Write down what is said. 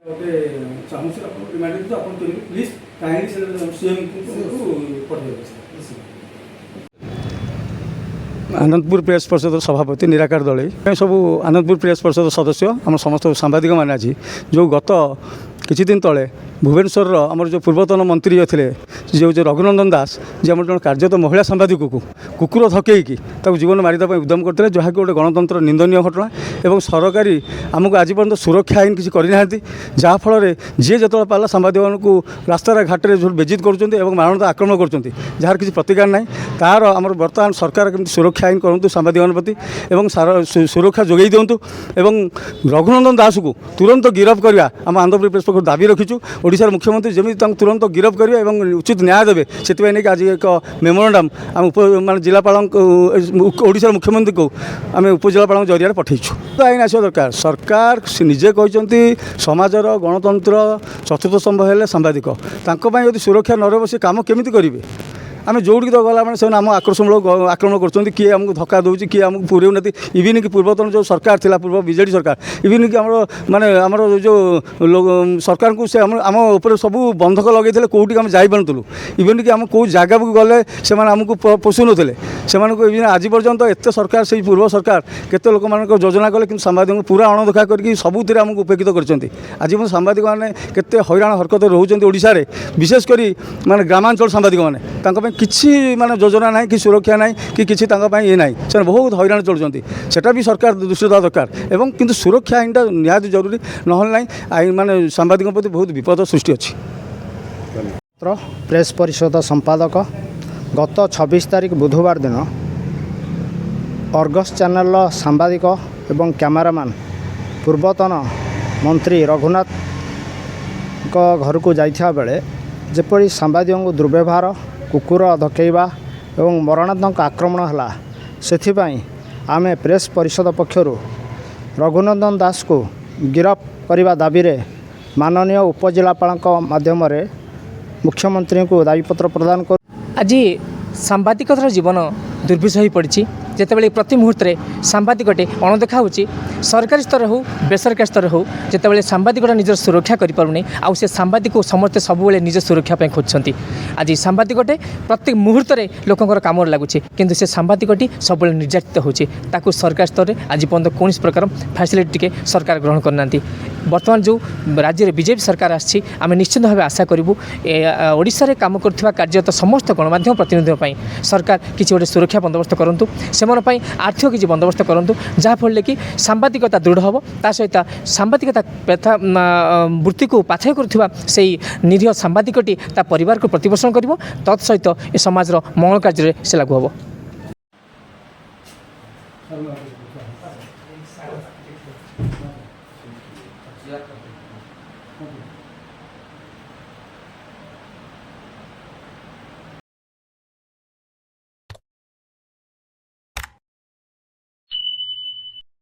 गोटे चाहूँगी आप रिमाइंड तो आप प्लीज कहीं सीएम को पठाइए। आनंदपुर प्रेस परिषद सभापति निराकार दलई सब आनंदपुर प्रेस परिषद सदस्य आम समस्त सांबादिक मैंने आज जो गत किछि दिन तले भुवनेश्वर आमर जो पूर्वतन मंत्री थे जो रघुनंदन दास जी आम जो कार्यरत महिला सांबादिक को कुकुर धकईकी जीवन मारिदा उद्यम करते जहाँकि गोटे गणतंत्र निंदनीय घटना एवं सरकारी आमको आज पर्यटन सुरक्षा आईन किसी करना जहाँफल जी जो पाला सांबादिक को रास्ता घाटे बेजित कर मारणता आक्रमण कर किसी प्रतिकार ना तार आम बर्तमान सरकार केमती सुरक्षा आईन करूँ सांबादिक प्रति सुरक्षा जोगे दिंतु एवं रघुनंदन दास को तुरंत गिरफ्त करवा आम आंध्रप्रदेश प्रेस पक्ष दाबी रखीचु। ओडिशार मुख्यमंत्री जमी तुरंत गिरफ्त करेंगे और उचित न्याय देवे से आज एक मेमोरांडम आम मान जिलापाल ओडिशार मुख्यमंत्री को आम उपजिलापाल जरिया पठेचु। आईन आसा दरकार सरकार निजे कहते समाजर गणतंत्र चतुर्थ स्तंभ है सांबादिक यदि सुरक्षा न रही काम केमी करेंगे आम जोड़ी तो गला मैंने से आम आक्रोशमूलक आक्रमण कर किए आमको धक्का दूसरी किए आमको पूरे ना इवन कि पूर्वतन जो सरकार थी पूर्व बीजेडी सरकार इवन कि माने आमर जो सरकार को से आम उपर सब बंधक लगे कौटी आम जापरूँ इवन कि आम कौ जगह को गले से आमको पोषुन से आज पर्यंत एत सरकार से पूर्व सरकार केते लोक मान योजना कले कि सांबादिक पूरा अणदेखा करके सबुति आमको उपेक्षित कर आज सांबादिक मैंने केते हैरान हरकत रोचे ओडिशा रे विशेषकर माने ग्रामांचल सांबादिक मैंने किसी माने योजना ना कि सुरक्षा ना कि किसी ये ना से बहुत हैरान चलुँच सेटा भी सरकार दृष्टि देवा दरकार एवं किंतु सुरक्षा आईनटा निहाती जरूरी ना आईन माने सांबादिक प्रति बहुत विपद सृष्टि अच्छी। प्रेस परिषद संपादक गत 26 तारिख बुधवार दिन अर्गस चैनल सांबादिक एवं कैमरामैन पूर्वतन मंत्री रघुनाथ घर को जाइथा बेले जेपरी सांबादिक को दुर्व्यवहार कुकुर धकेଇବା एवं मरणात्मक आक्रमण है से आमे प्रेस परिषद पक्षर रघुनंदन दास को गिरफ्त करने दाबी रे माननीय उपजिलापाल माध्यम मुख्यमंत्री को दाबीपत्र प्रदान कर आज सांबादिकतार जीवन दुर्विष हो पड़ी जितेबाला प्रति मुहूर्त सांबादिकटे अणदेखा हो सरकारी स्तर हो बेसरकारी स्तर हो जितेबाला सांबादिकटा निजर सुरक्षा करें आउ से सांबादिक समस्ते सब निज सुरक्षा खोजते आज सांबादिकटे प्रत्येक मुहूर्त लोकंर काम लगुच किंतु से सांबादिकटी सब निर्यातित होता सरकार स्तर में आज पर्यटन कौन प्रकार फैसिलिटी टे सरकार ग्रहण करना बर्तमान जो राज्य में बीजेपी सरकार आम निश्चित भाव आशा करूँ ओडिशा रे काम करथिबा कार्यरत समस्त गणमाध्यम प्रतिनिधि सरकार किसी गोटे सुरक्षा बंदोबस्त करूँ से आर्थिक किसी बंदोबस्त करूँ जहाँफल कि सांबादिकता दृढ़ हम ता सहित सांबादिकता प्रथा वृत्ति को पाथेय करुवा से निरीह सांबादिकटी ता परिवार को प्रतिपोषण कर तत्सहित ए समाजर मंगल कार्य से लागू हम।